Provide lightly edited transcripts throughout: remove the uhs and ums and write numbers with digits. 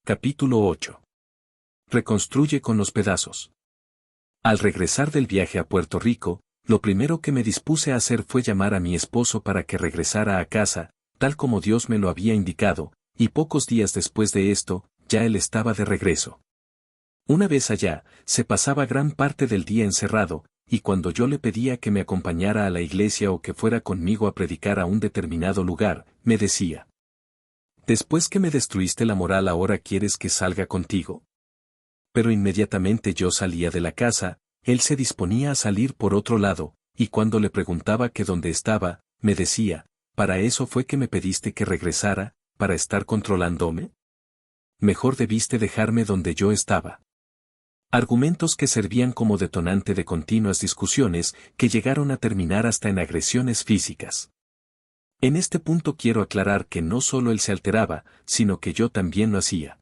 Capítulo 8. Reconstruye con los pedazos. Al regresar del viaje a Puerto Rico, lo primero que me dispuse a hacer fue llamar a mi esposo para que regresara a casa, tal como Dios me lo había indicado, y pocos días después de esto, ya él estaba de regreso. Una vez allá, se pasaba gran parte del día encerrado, y cuando yo le pedía que me acompañara a la iglesia o que fuera conmigo a predicar a un determinado lugar, me decía: «Después que me destruiste la moral, ¿ahora quieres que salga contigo?». Pero inmediatamente yo salía de la casa, él se disponía a salir por otro lado, y cuando le preguntaba que dónde estaba, me decía: «¿Para eso fue que me pediste que regresara, para estar controlándome? Mejor debiste dejarme donde yo estaba». Argumentos que servían como detonante de continuas discusiones que llegaron a terminar hasta en agresiones físicas. En este punto quiero aclarar que no solo él se alteraba, sino que yo también lo hacía.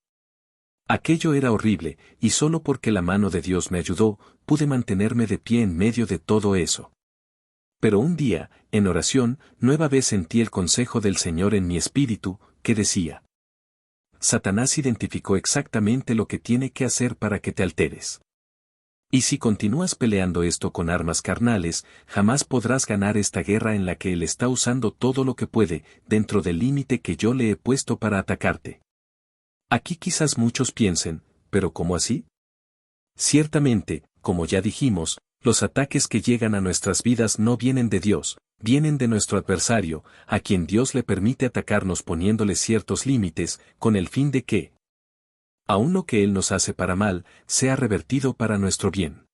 Aquello era horrible, y solo porque la mano de Dios me ayudó, pude mantenerme de pie en medio de todo eso. Pero un día, en oración, nueva vez sentí el consejo del Señor en mi espíritu, que decía: «Satanás identificó exactamente lo que tiene que hacer para que te alteres. Y si continúas peleando esto con armas carnales, jamás podrás ganar esta guerra en la que él está usando todo lo que puede, dentro del límite que yo le he puesto para atacarte». Aquí quizás muchos piensen: ¿pero cómo así? Ciertamente, como ya dijimos, los ataques que llegan a nuestras vidas no vienen de Dios, vienen de nuestro adversario, a quien Dios le permite atacarnos poniéndole ciertos límites, con el fin de que aun lo que Él nos hace para mal, sea revertido para nuestro bien.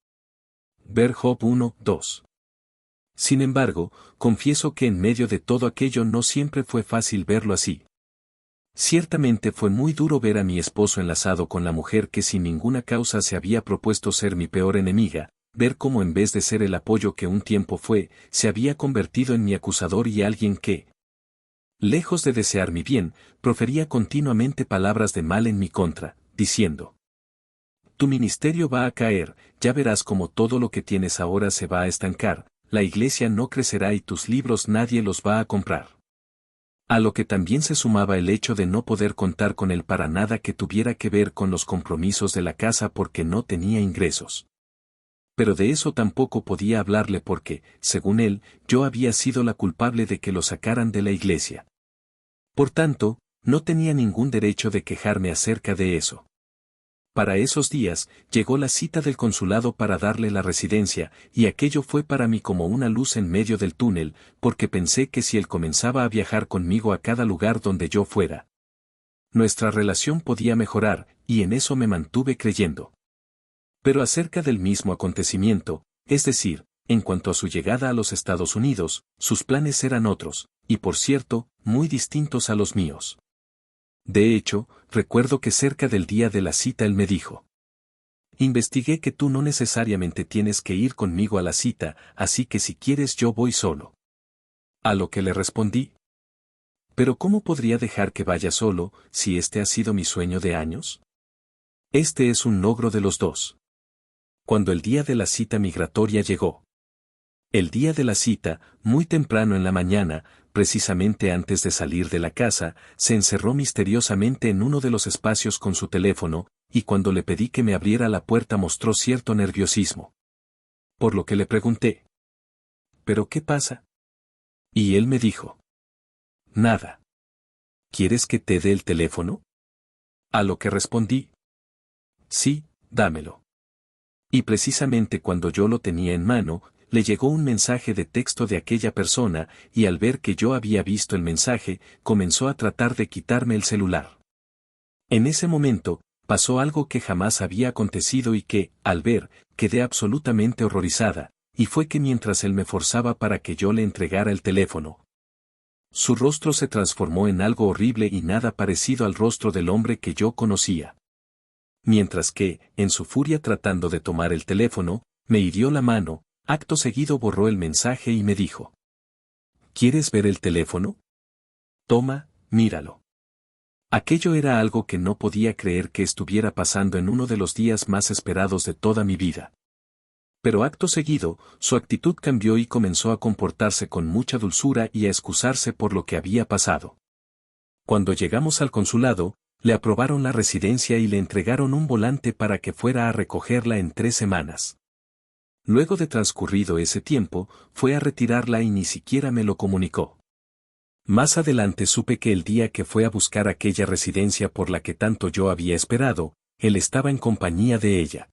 Ver Job 1:2. Sin embargo, confieso que en medio de todo aquello no siempre fue fácil verlo así. Ciertamente fue muy duro ver a mi esposo enlazado con la mujer que sin ninguna causa se había propuesto ser mi peor enemiga, ver cómo en vez de ser el apoyo que un tiempo fue, se había convertido en mi acusador y alguien que, lejos de desear mi bien, profería continuamente palabras de mal en mi contra, diciendo: «Tu ministerio va a caer, ya verás cómo todo lo que tienes ahora se va a estancar, la iglesia no crecerá y tus libros nadie los va a comprar». A lo que también se sumaba el hecho de no poder contar con él para nada que tuviera que ver con los compromisos de la casa porque no tenía ingresos. Pero de eso tampoco podía hablarle porque, según él, yo había sido la culpable de que lo sacaran de la iglesia. Por tanto, no tenía ningún derecho de quejarme acerca de eso. Para esos días, llegó la cita del consulado para darle la residencia, y aquello fue para mí como una luz en medio del túnel, porque pensé que si él comenzaba a viajar conmigo a cada lugar donde yo fuera, nuestra relación podía mejorar, y en eso me mantuve creyendo. Pero acerca del mismo acontecimiento, es decir, en cuanto a su llegada a los Estados Unidos, sus planes eran otros, y por cierto, muy distintos a los míos. De hecho, recuerdo que cerca del día de la cita él me dijo: «Investigué que tú no necesariamente tienes que ir conmigo a la cita, así que si quieres yo voy solo». A lo que le respondí: «¿Pero cómo podría dejar que vaya solo, si este ha sido mi sueño de años? Este es un logro de los dos». Cuando el día de la cita migratoria llegó. El día de la cita, muy temprano en la mañana, precisamente antes de salir de la casa, se encerró misteriosamente en uno de los espacios con su teléfono, y cuando le pedí que me abriera la puerta mostró cierto nerviosismo. Por lo que le pregunté: «¿Pero qué pasa?». Y él me dijo: «Nada. ¿Quieres que te dé el teléfono?». A lo que respondí: «Sí, dámelo». Y precisamente cuando yo lo tenía en mano, le llegó un mensaje de texto de aquella persona, y al ver que yo había visto el mensaje, comenzó a tratar de quitarme el celular. En ese momento, pasó algo que jamás había acontecido y que, al ver, quedé absolutamente horrorizada, y fue que mientras él me forzaba para que yo le entregara el teléfono, su rostro se transformó en algo horrible y nada parecido al rostro del hombre que yo conocía. Mientras que, en su furia tratando de tomar el teléfono, me hirió la mano. Acto seguido borró el mensaje y me dijo: «¿Quieres ver el teléfono? Toma, míralo». Aquello era algo que no podía creer que estuviera pasando en uno de los días más esperados de toda mi vida. Pero acto seguido, su actitud cambió y comenzó a comportarse con mucha dulzura y a excusarse por lo que había pasado. Cuando llegamos al consulado, Le aprobaron la residencia y le entregaron un volante para que fuera a recogerla en 3 semanas. Luego de transcurrido ese tiempo, fue a retirarla y ni siquiera me lo comunicó. Más adelante supe que el día que fue a buscar aquella residencia por la que tanto yo había esperado, él estaba en compañía de ella.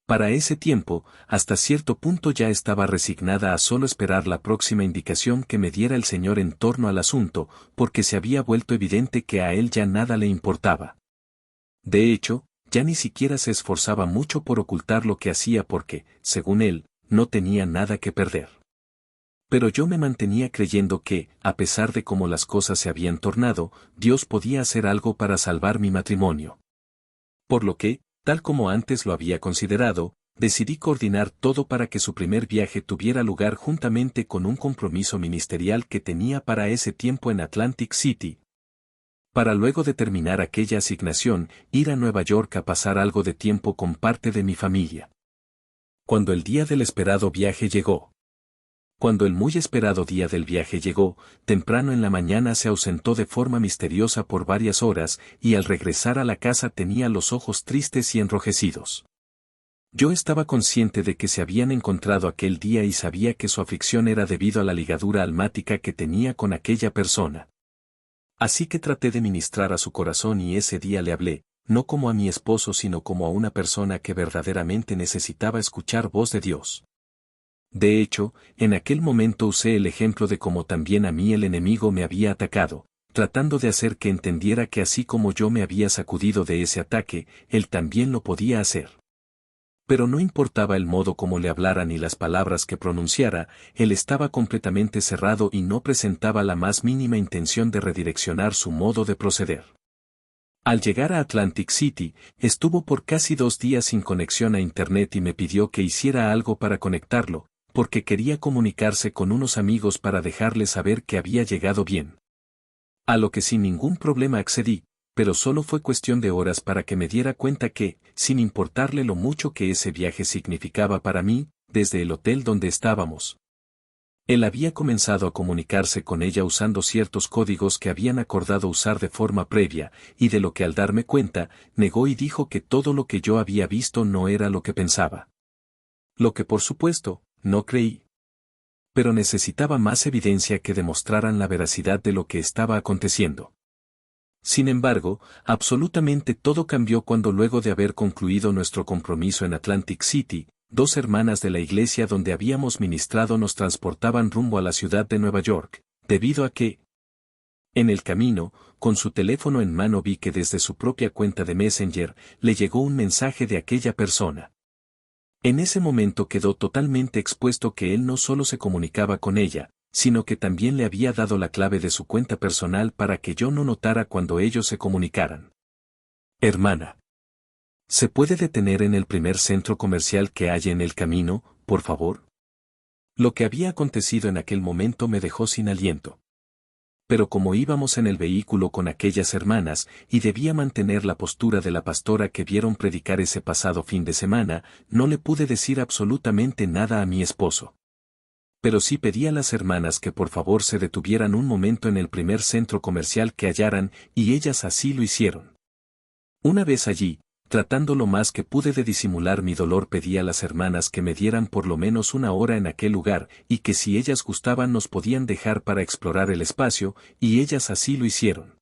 Para ese tiempo, hasta cierto punto ya estaba resignada a solo esperar la próxima indicación que me diera el Señor en torno al asunto, porque se había vuelto evidente que a él ya nada le importaba. De hecho, ya ni siquiera se esforzaba mucho por ocultar lo que hacía porque, según él, no tenía nada que perder. Pero yo me mantenía creyendo que, a pesar de cómo las cosas se habían tornado, Dios podía hacer algo para salvar mi matrimonio. Por lo que, tal como antes lo había considerado, decidí coordinar todo para que su primer viaje tuviera lugar juntamente con un compromiso ministerial que tenía para ese tiempo en Atlantic City. Para luego de terminar aquella asignación, ir a Nueva York a pasar algo de tiempo con parte de mi familia. Cuando el día del esperado viaje llegó. Cuando el muy esperado día del viaje llegó, temprano en la mañana se ausentó de forma misteriosa por varias horas, y al regresar a la casa tenía los ojos tristes y enrojecidos. Yo estaba consciente de que se habían encontrado aquel día y sabía que su aflicción era debido a la ligadura almática que tenía con aquella persona. Así que traté de ministrar a su corazón y ese día le hablé, no como a mi esposo sino como a una persona que verdaderamente necesitaba escuchar voz de Dios. De hecho, en aquel momento usé el ejemplo de cómo también a mí el enemigo me había atacado, tratando de hacer que entendiera que así como yo me había sacudido de ese ataque, él también lo podía hacer. Pero no importaba el modo como le hablara ni las palabras que pronunciara, él estaba completamente cerrado y no presentaba la más mínima intención de redireccionar su modo de proceder. Al llegar a Atlantic City, estuvo por casi 2 días sin conexión a Internet y me pidió que hiciera algo para conectarlo, porque quería comunicarse con unos amigos para dejarles saber que había llegado bien. A lo que sin ningún problema accedí, pero solo fue cuestión de horas para que me diera cuenta que, sin importarle lo mucho que ese viaje significaba para mí, desde el hotel donde estábamos, él había comenzado a comunicarse con ella usando ciertos códigos que habían acordado usar de forma previa, y de lo que al darme cuenta, negó y dijo que todo lo que yo había visto no era lo que pensaba. Lo que por supuesto, no creí. Pero necesitaba más evidencia que demostraran la veracidad de lo que estaba aconteciendo. Sin embargo, absolutamente todo cambió cuando luego de haber concluido nuestro compromiso en Atlantic City, 2 hermanas de la iglesia donde habíamos ministrado nos transportaban rumbo a la ciudad de Nueva York, debido a que, en el camino, con su teléfono en mano vi que desde su propia cuenta de Messenger, le llegó un mensaje de aquella persona. En ese momento quedó totalmente expuesto que él no solo se comunicaba con ella, sino que también le había dado la clave de su cuenta personal para que yo no notara cuando ellos se comunicaran. Hermana, ¿se puede detener en el primer centro comercial que haya en el camino, por favor? Lo que había acontecido en aquel momento me dejó sin aliento. Pero como íbamos en el vehículo con aquellas hermanas, y debía mantener la postura de la pastora que vieron predicar ese pasado fin de semana, no le pude decir absolutamente nada a mi esposo. Pero sí pedí a las hermanas que por favor se detuvieran un momento en el primer centro comercial que hallaran, y ellas así lo hicieron. Una vez allí, tratando lo más que pude de disimular mi dolor, pedí a las hermanas que me dieran por lo menos 1 hora en aquel lugar, y que si ellas gustaban nos podían dejar para explorar el espacio, y ellas así lo hicieron.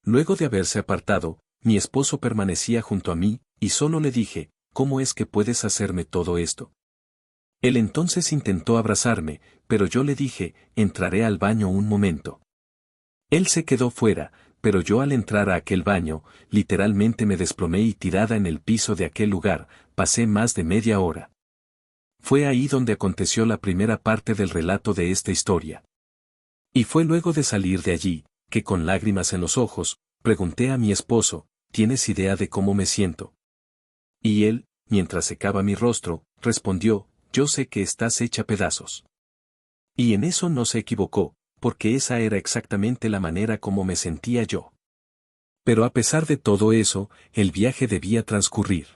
Luego de haberse apartado, mi esposo permanecía junto a mí, y solo le dije, ¿cómo es que puedes hacerme todo esto? Él entonces intentó abrazarme, pero yo le dije, entraré al baño un momento. Él se quedó fuera, pero yo al entrar a aquel baño, literalmente me desplomé y tirada en el piso de aquel lugar, pasé más de media hora. Fue ahí donde aconteció la primera parte del relato de esta historia. Y fue luego de salir de allí, que con lágrimas en los ojos, pregunté a mi esposo, ¿tienes idea de cómo me siento? Y él, mientras secaba mi rostro, respondió, yo sé que estás hecha pedazos. Y en eso no se equivocó, porque esa era exactamente la manera como me sentía yo. Pero a pesar de todo eso, el viaje debía transcurrir.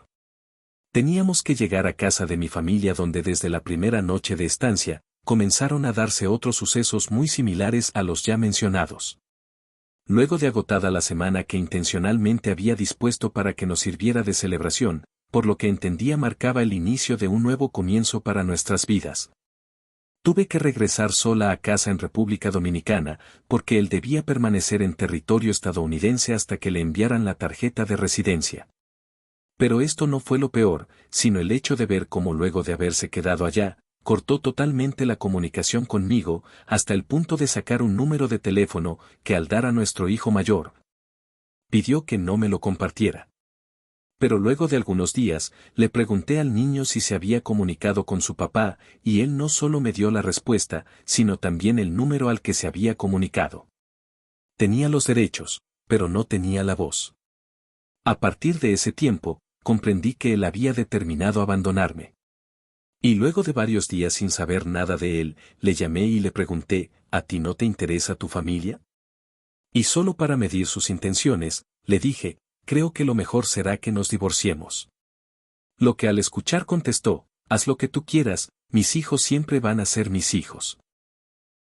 Teníamos que llegar a casa de mi familia donde desde la primera noche de estancia, comenzaron a darse otros sucesos muy similares a los ya mencionados. Luego de agotada la semana que intencionalmente había dispuesto para que nos sirviera de celebración, por lo que entendía marcaba el inicio de un nuevo comienzo para nuestras vidas. Tuve que regresar sola a casa en República Dominicana, porque él debía permanecer en territorio estadounidense hasta que le enviaran la tarjeta de residencia. Pero esto no fue lo peor, sino el hecho de ver cómo luego de haberse quedado allá, cortó totalmente la comunicación conmigo, hasta el punto de sacar un número de teléfono que al dar a nuestro hijo mayor, pidió que no me lo compartiera. Pero luego de algunos días, le pregunté al niño si se había comunicado con su papá, y él no solo me dio la respuesta, sino también el número al que se había comunicado. Tenía los derechos, pero no tenía la voz. A partir de ese tiempo, comprendí que él había determinado abandonarme. Y luego de varios días sin saber nada de él, le llamé y le pregunté, ¿a ti no te interesa tu familia? Y solo para medir sus intenciones, le dije, creo que lo mejor será que nos divorciemos. Lo que al escuchar contestó, haz lo que tú quieras, mis hijos siempre van a ser mis hijos.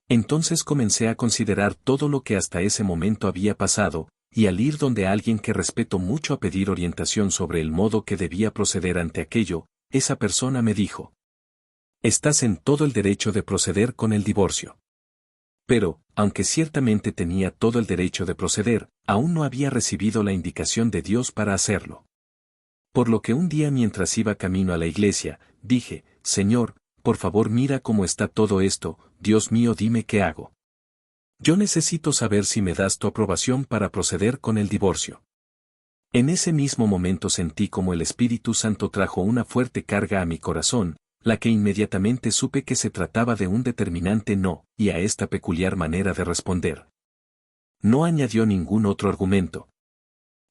Entonces comencé a considerar todo lo que hasta ese momento había pasado, y al ir donde alguien que respeto mucho a pedir orientación sobre el modo que debía proceder ante aquello, esa persona me dijo: estás en todo el derecho de proceder con el divorcio. Pero, aunque ciertamente tenía todo el derecho de proceder, aún no había recibido la indicación de Dios para hacerlo. Por lo que un día mientras iba camino a la iglesia, dije, Señor, por favor mira cómo está todo esto, Dios mío dime qué hago. Yo necesito saber si me das tu aprobación para proceder con el divorcio. En ese mismo momento sentí como el Espíritu Santo trajo una fuerte carga a mi corazón, la que inmediatamente supe que se trataba de un determinante no, y a esta peculiar manera de responder. No añadió ningún otro argumento.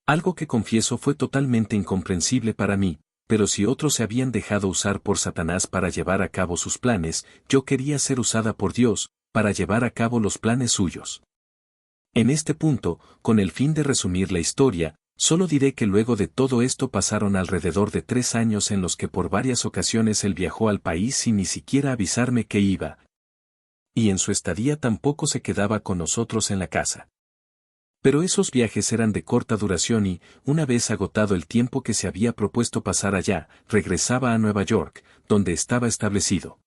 Algo que confieso fue totalmente incomprensible para mí, pero si otros se habían dejado usar por Satanás para llevar a cabo sus planes, yo quería ser usada por Dios, para llevar a cabo los planes suyos. En este punto, con el fin de resumir la historia, solo diré que luego de todo esto pasaron alrededor de 3 años en los que por varias ocasiones él viajó al país sin ni siquiera avisarme que iba. Y en su estadía tampoco se quedaba con nosotros en la casa. Pero esos viajes eran de corta duración y, una vez agotado el tiempo que se había propuesto pasar allá, regresaba a Nueva York, donde estaba establecido.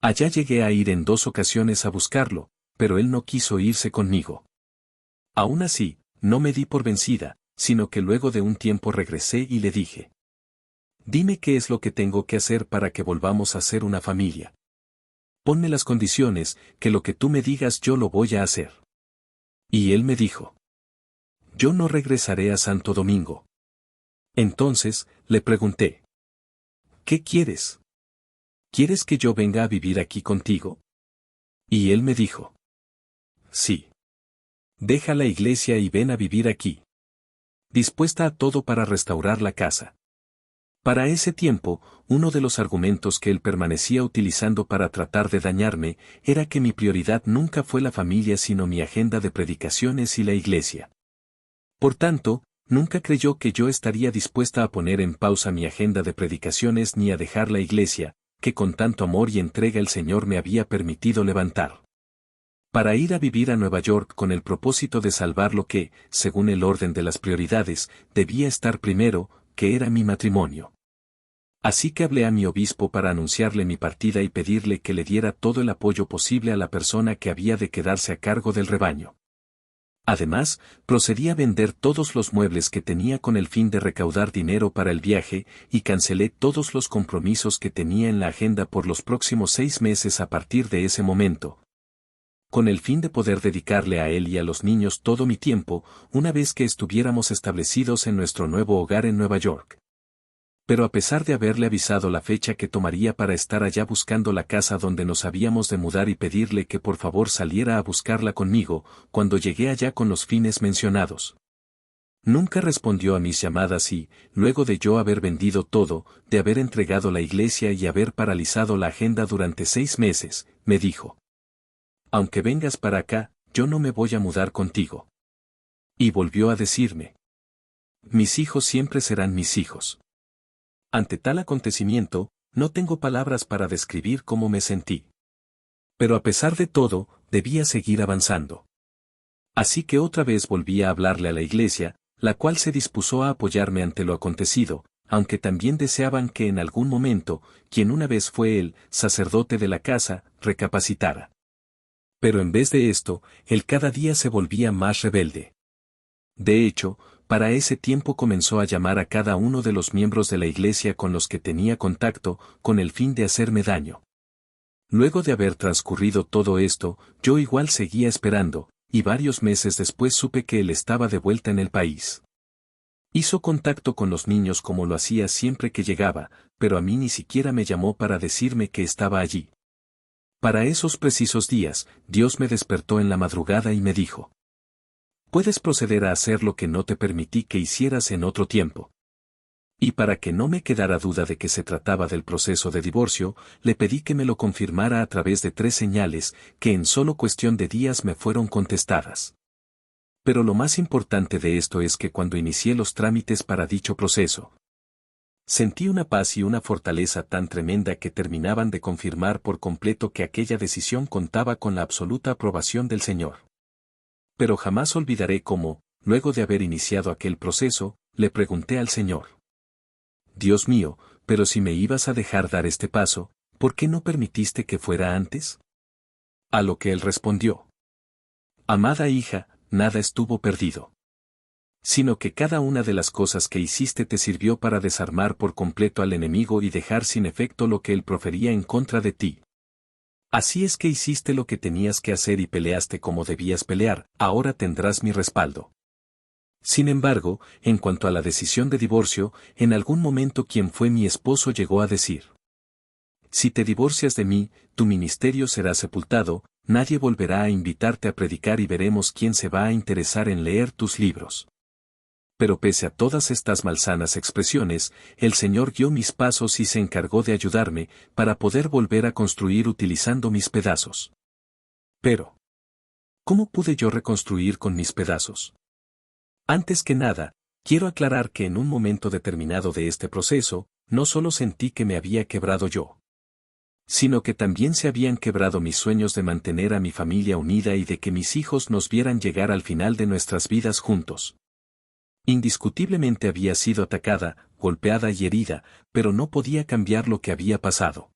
Allá llegué a ir en 2 ocasiones a buscarlo, pero él no quiso irse conmigo. Aún así, no me di por vencida, sino que luego de un tiempo regresé y le dije: dime qué es lo que tengo que hacer para que volvamos a ser una familia. Ponme las condiciones, que lo que tú me digas yo lo voy a hacer. Y él me dijo: yo no regresaré a Santo Domingo. Entonces, le pregunté: ¿qué quieres? ¿Quieres que yo venga a vivir aquí contigo? Y él me dijo: sí. Deja la iglesia y ven a vivir aquí. Dispuesta a todo para restaurar la casa. Para ese tiempo, uno de los argumentos que él permanecía utilizando para tratar de dañarme, era que mi prioridad nunca fue la familia sino mi agenda de predicaciones y la iglesia. Por tanto, nunca creyó que yo estaría dispuesta a poner en pausa mi agenda de predicaciones ni a dejar la iglesia, que con tanto amor y entrega el Señor me había permitido levantar. Para ir a vivir a Nueva York con el propósito de salvar lo que, según el orden de las prioridades, debía estar primero, que era mi matrimonio. Así que hablé a mi obispo para anunciarle mi partida y pedirle que le diera todo el apoyo posible a la persona que había de quedarse a cargo del rebaño. Además, procedí a vender todos los muebles que tenía con el fin de recaudar dinero para el viaje, y cancelé todos los compromisos que tenía en la agenda por los próximos 6 meses a partir de ese momento, con el fin de poder dedicarle a él y a los niños todo mi tiempo, una vez que estuviéramos establecidos en nuestro nuevo hogar en Nueva York. Pero a pesar de haberle avisado la fecha que tomaría para estar allá buscando la casa donde nos habíamos de mudar y pedirle que por favor saliera a buscarla conmigo, cuando llegué allá con los fines mencionados, nunca respondió a mis llamadas y, luego de yo haber vendido todo, de haber entregado la iglesia y haber paralizado la agenda durante 6 meses, me dijo: aunque vengas para acá, yo no me voy a mudar contigo. Y volvió a decirme: mis hijos siempre serán mis hijos. Ante tal acontecimiento, no tengo palabras para describir cómo me sentí. Pero a pesar de todo, debía seguir avanzando. Así que otra vez volví a hablarle a la iglesia, la cual se dispuso a apoyarme ante lo acontecido, aunque también deseaban que en algún momento, quien una vez fue el sacerdote de la casa, recapacitara. Pero en vez de esto, él cada día se volvía más rebelde. De hecho, para ese tiempo comenzó a llamar a cada uno de los miembros de la iglesia con los que tenía contacto, con el fin de hacerme daño. Luego de haber transcurrido todo esto, yo igual seguía esperando, y varios meses después supe que él estaba de vuelta en el país. Hizo contacto con los niños como lo hacía siempre que llegaba, pero a mí ni siquiera me llamó para decirme que estaba allí. Para esos precisos días, Dios me despertó en la madrugada y me dijo: puedes proceder a hacer lo que no te permití que hicieras en otro tiempo. Y para que no me quedara duda de que se trataba del proceso de divorcio, le pedí que me lo confirmara a través de 3 señales, que en solo cuestión de días me fueron contestadas. Pero lo más importante de esto es que cuando inicié los trámites para dicho proceso, sentí una paz y una fortaleza tan tremenda que terminaban de confirmar por completo que aquella decisión contaba con la absoluta aprobación del Señor. Pero jamás olvidaré cómo, luego de haber iniciado aquel proceso, le pregunté al Señor: Dios mío, pero si me ibas a dejar dar este paso, ¿por qué no permitiste que fuera antes? A lo que él respondió: amada hija, nada estuvo perdido. Sino que cada una de las cosas que hiciste te sirvió para desarmar por completo al enemigo y dejar sin efecto lo que él profería en contra de ti. Así es que hiciste lo que tenías que hacer y peleaste como debías pelear, ahora tendrás mi respaldo. Sin embargo, en cuanto a la decisión de divorcio, en algún momento quien fue mi esposo llegó a decir: si te divorcias de mí, tu ministerio será sepultado, nadie volverá a invitarte a predicar y veremos quién se va a interesar en leer tus libros. Pero pese a todas estas malsanas expresiones, el Señor guió mis pasos y se encargó de ayudarme, para poder volver a construir utilizando mis pedazos. Pero, ¿cómo pude yo reconstruir con mis pedazos? Antes que nada, quiero aclarar que en un momento determinado de este proceso, no solo sentí que me había quebrado yo, sino que también se habían quebrado mis sueños de mantener a mi familia unida y de que mis hijos nos vieran llegar al final de nuestras vidas juntos. Indiscutiblemente había sido atacada, golpeada y herida, pero no podía cambiar lo que había pasado.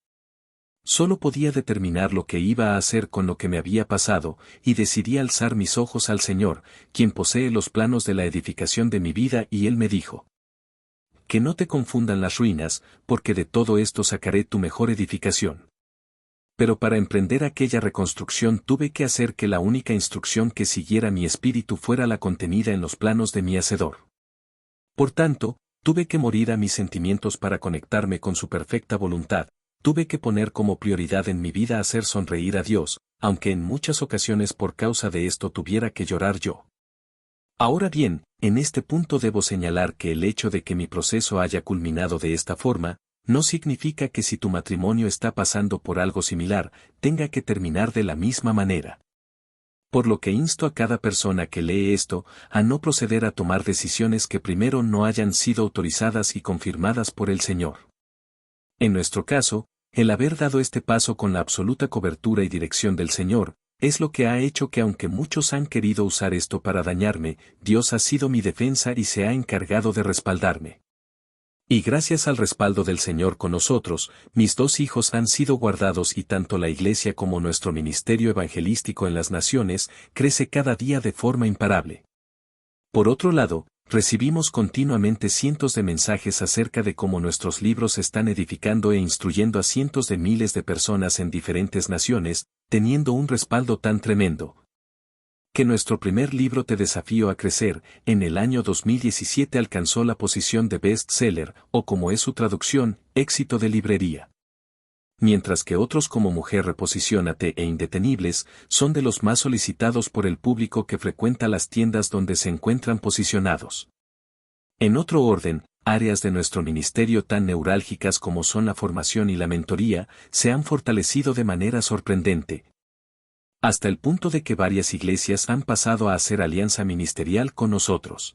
Solo podía determinar lo que iba a hacer con lo que me había pasado, y decidí alzar mis ojos al Señor, quien posee los planos de la edificación de mi vida, y Él me dijo: que no te confundan las ruinas, porque de todo esto sacaré tu mejor edificación. Pero para emprender aquella reconstrucción tuve que hacer que la única instrucción que siguiera mi espíritu fuera la contenida en los planos de mi Hacedor. Por tanto, tuve que morir a mis sentimientos para conectarme con su perfecta voluntad, tuve que poner como prioridad en mi vida hacer sonreír a Dios, aunque en muchas ocasiones por causa de esto tuviera que llorar yo. Ahora bien, en este punto debo señalar que el hecho de que mi proceso haya culminado de esta forma, no significa que si tu matrimonio está pasando por algo similar, tenga que terminar de la misma manera. Por lo que insto a cada persona que lee esto, a no proceder a tomar decisiones que primero no hayan sido autorizadas y confirmadas por el Señor. En nuestro caso, el haber dado este paso con la absoluta cobertura y dirección del Señor, es lo que ha hecho que aunque muchos han querido usar esto para dañarme, Dios ha sido mi defensa y se ha encargado de respaldarme. Y gracias al respaldo del Señor con nosotros, mis 2 hijos han sido guardados y tanto la Iglesia como nuestro ministerio evangelístico en las naciones crece cada día de forma imparable. Por otro lado, recibimos continuamente cientos de mensajes acerca de cómo nuestros libros están edificando e instruyendo a cientos de miles de personas en diferentes naciones, teniendo un respaldo tan tremendo. Que nuestro primer libro Te desafío a crecer, en el año 2017 alcanzó la posición de best-seller, o como es su traducción, éxito de librería. Mientras que otros como Mujer Reposiciónate e Indetenibles, son de los más solicitados por el público que frecuenta las tiendas donde se encuentran posicionados. En otro orden, áreas de nuestro ministerio tan neurálgicas como son la formación y la mentoría, se han fortalecido de manera sorprendente, hasta el punto de que varias iglesias han pasado a hacer alianza ministerial con nosotros.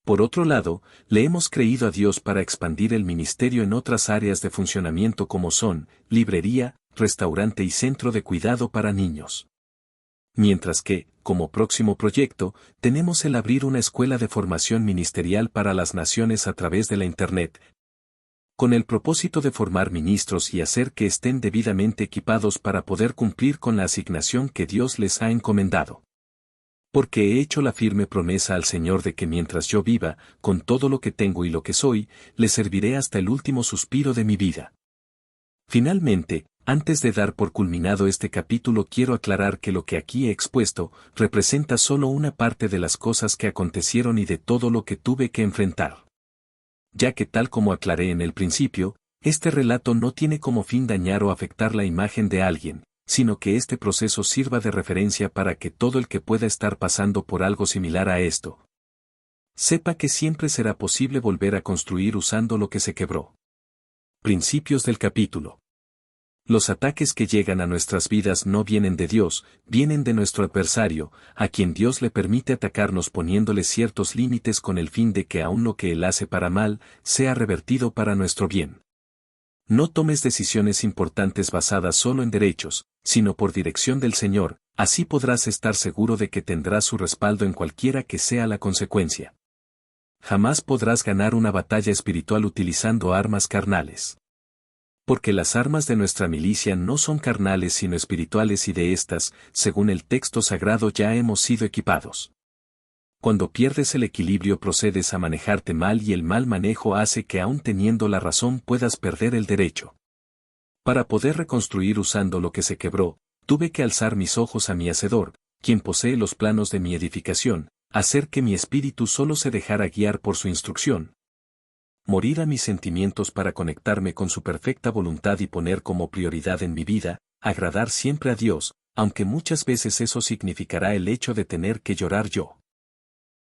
Por otro lado, le hemos creído a Dios para expandir el ministerio en otras áreas de funcionamiento como son, librería, restaurante y centro de cuidado para niños. Mientras que, como próximo proyecto, tenemos el abrir una escuela de formación ministerial para las naciones a través de la Internet, con el propósito de formar ministros y hacer que estén debidamente equipados para poder cumplir con la asignación que Dios les ha encomendado. Porque he hecho la firme promesa al Señor de que mientras yo viva, con todo lo que tengo y lo que soy, le serviré hasta el último suspiro de mi vida. Finalmente, antes de dar por culminado este capítulo, quiero aclarar que lo que aquí he expuesto representa solo una parte de las cosas que acontecieron y de todo lo que tuve que enfrentar. Ya que tal como aclaré en el principio, este relato no tiene como fin dañar o afectar la imagen de alguien, sino que este proceso sirva de referencia para que todo el que pueda estar pasando por algo similar a esto, sepa que siempre será posible volver a construir usando lo que se quebró. Principios del capítulo. Los ataques que llegan a nuestras vidas no vienen de Dios, vienen de nuestro adversario, a quien Dios le permite atacarnos poniéndole ciertos límites con el fin de que aun lo que él hace para mal, sea revertido para nuestro bien. No tomes decisiones importantes basadas solo en derechos, sino por dirección del Señor, así podrás estar seguro de que tendrás su respaldo en cualquiera que sea la consecuencia. Jamás podrás ganar una batalla espiritual utilizando armas carnales. Porque las armas de nuestra milicia no son carnales sino espirituales y de estas, según el texto sagrado ya hemos sido equipados. Cuando pierdes el equilibrio procedes a manejarte mal y el mal manejo hace que aun teniendo la razón puedas perder el derecho. Para poder reconstruir usando lo que se quebró, tuve que alzar mis ojos a mi Hacedor, quien posee los planos de mi edificación, hacer que mi espíritu solo se dejara guiar por su instrucción. Morir a mis sentimientos para conectarme con su perfecta voluntad y poner como prioridad en mi vida, agradar siempre a Dios, aunque muchas veces eso significará el hecho de tener que llorar yo.